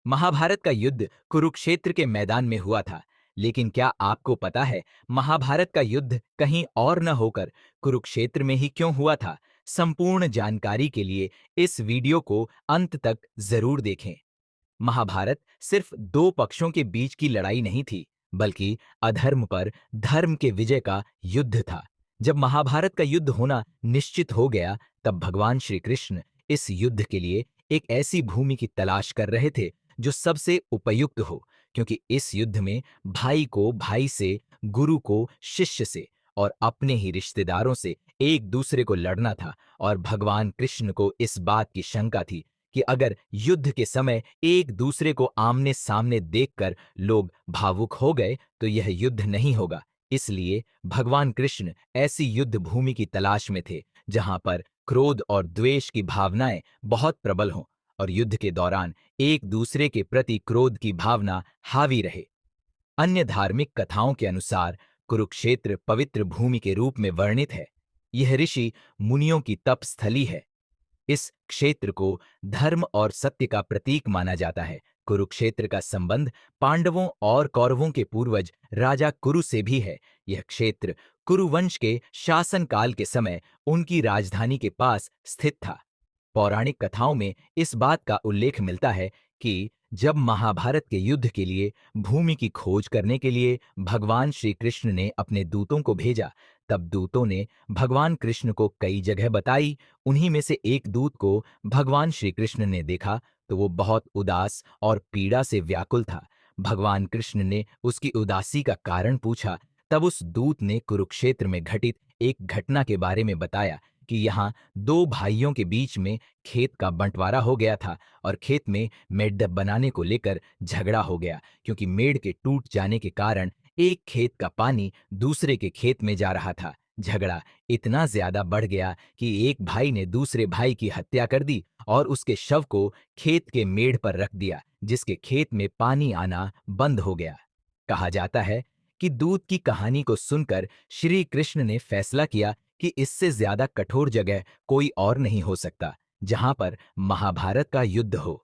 महाभारत का युद्ध कुरुक्षेत्र के मैदान में हुआ था। लेकिन क्या आपको पता है महाभारत का युद्ध कहीं और न होकर कुरुक्षेत्र में ही क्यों हुआ था? संपूर्ण जानकारी के लिए इस वीडियो को अंत तक जरूर देखें। महाभारत सिर्फ दो पक्षों के बीच की लड़ाई नहीं थी, बल्कि अधर्म पर धर्म के विजय का युद्ध था। जब महाभारत का युद्ध होना निश्चित हो गया, तब भगवान श्री कृष्ण इस युद्ध के लिए एक ऐसी भूमि की तलाश कर रहे थे जो सबसे उपयुक्त हो, क्योंकि इस युद्ध में भाई को भाई से, गुरु को शिष्य से और अपने ही रिश्तेदारों से एक दूसरे को लड़ना था। और भगवान कृष्ण को इस बात की शंका थी कि अगर युद्ध के समय एक दूसरे को आमने सामने देखकर लोग भावुक हो गए तो यह युद्ध नहीं होगा। इसलिए भगवान कृष्ण ऐसी युद्ध भूमि की तलाश में थे जहां पर क्रोध और द्वेष की भावनाएं बहुत प्रबल हों और युद्ध के दौरान एक दूसरे के प्रति क्रोध की भावना हावी रहे। अन्य धार्मिक कथाओं के अनुसार कुरुक्षेत्र पवित्र भूमि के रूप में वर्णित है। यह ऋषि मुनियों की तप स्थली है। इस क्षेत्र को धर्म और सत्य का प्रतीक माना जाता है। कुरुक्षेत्र का संबंध पांडवों और कौरवों के पूर्वज राजा कुरु से भी है। यह क्षेत्र कुरुवंश के शासनकाल के समय उनकी राजधानी के पास स्थित था। पौराणिक कथाओं में इस बात का उल्लेख मिलता है कि जब महाभारत के युद्ध के लिए भूमि की खोज करने के लिए भगवान श्री कृष्ण ने अपने दूतों को भेजा, तब दूतों ने भगवान कृष्ण को कई जगह बताई। उन्हीं में से एक दूत को भगवान श्री कृष्ण ने देखा तो वो बहुत उदास और पीड़ा से व्याकुल था। भगवान कृष्ण ने उसकी उदासी का कारण पूछा। तब उस दूत ने कुरुक्षेत्र में घटित एक घटना के बारे में बताया कि यहाँ दो भाइयों के बीच में खेत का बंटवारा हो गया था और खेत में मेड़ बनाने को लेकर झगड़ा हो गया, क्योंकि मेड़ के टूट जाने के कारण एक खेत का पानी दूसरे के खेत में जा रहा था। झगड़ा इतना ज्यादा बढ़ गया कि एक भाई ने दूसरे भाई की हत्या कर दी और उसके शव को खेत के मेड़ पर रख दिया, जिसके खेत में पानी आना बंद हो गया। कहा जाता है कि दूत की कहानी को सुनकर श्री कृष्ण ने फैसला किया कि इससे ज्यादा कठोर जगह कोई और नहीं हो सकता जहां पर महाभारत का युद्ध हो।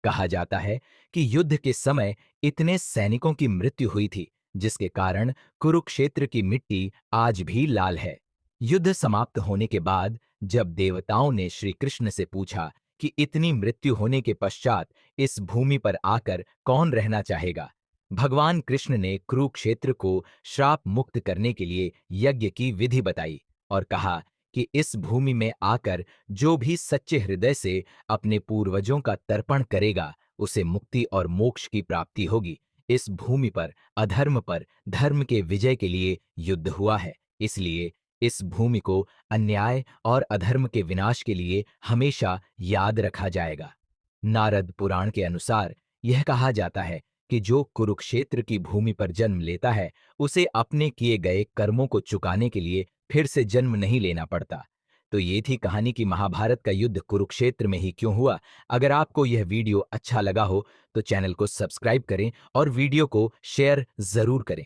कहा जाता है कि युद्ध के समय इतने सैनिकों की मृत्यु हुई थी जिसके कारण कुरुक्षेत्र की मिट्टी आज भी लाल है। युद्ध समाप्त होने के बाद जब देवताओं ने श्री कृष्ण से पूछा कि इतनी मृत्यु होने के पश्चात इस भूमि पर आकर कौन रहना चाहेगा, भगवान कृष्ण ने कुरुक्षेत्र को श्राप मुक्त करने के लिए यज्ञ की विधि बताई और कहा कि इस भूमि में आकर जो भी सच्चे हृदय से अपने पूर्वजों का तर्पण करेगा उसे मुक्ति और मोक्ष की प्राप्ति होगी। इस भूमि पर अधर्म पर धर्म के विजय के लिए युद्ध हुआ है, इसलिए इस भूमि को अन्याय और अधर्म के विनाश के लिए हमेशा याद रखा जाएगा। नारद पुराण के अनुसार यह कहा जाता है कि जो कुरुक्षेत्र की भूमि पर जन्म लेता है उसे अपने किए गए कर्मों को चुकाने के लिए फिर से जन्म नहीं लेना पड़ता। तो ये थी कहानी कि महाभारत का युद्ध कुरुक्षेत्र में ही क्यों हुआ। अगर आपको यह वीडियो अच्छा लगा हो तो चैनल को सब्सक्राइब करें और वीडियो को शेयर जरूर करें।